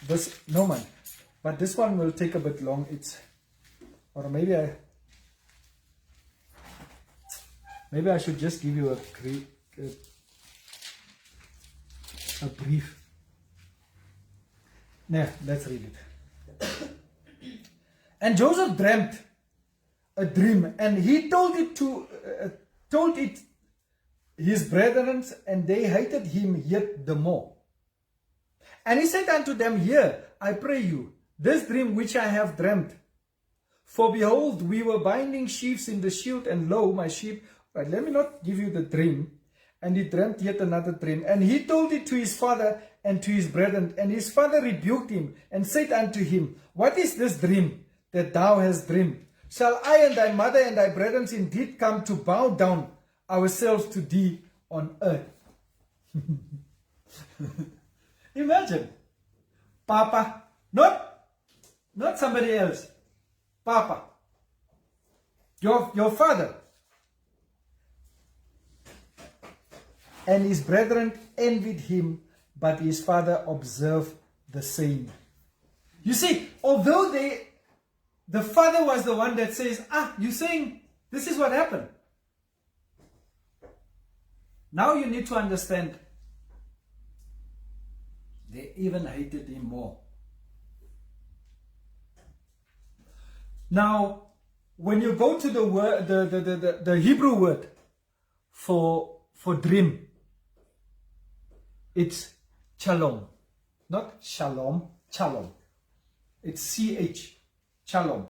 this, no man, but this one will take a bit long. Or maybe I should just give you a brief. Nah, let's read it. And Joseph dreamt a dream, and he told it his brethren, and they hated him yet the more. And he said unto them, Hear, I pray you, this dream which I have dreamt. For behold, we were binding sheaves in the shield, and lo, my sheep. Right, let me not give you the dream. And he dreamt yet another dream. And he told it to his father and to his brethren. And his father rebuked him and said unto him, What is this dream that thou hast dreamed? Shall I and thy mother and thy brethren indeed come to bow down ourselves to thee on earth? Imagine. Papa. Not somebody else. Papa. Your father. And his brethren envied him, but his father observed the same. You see, although the father was the one that says, you're saying this is what happened. Now you need to understand, they even hated him more. Now, when you go to the word, the Hebrew word for dream, it's chalom, not shalom, chalom. It's CH, chalom.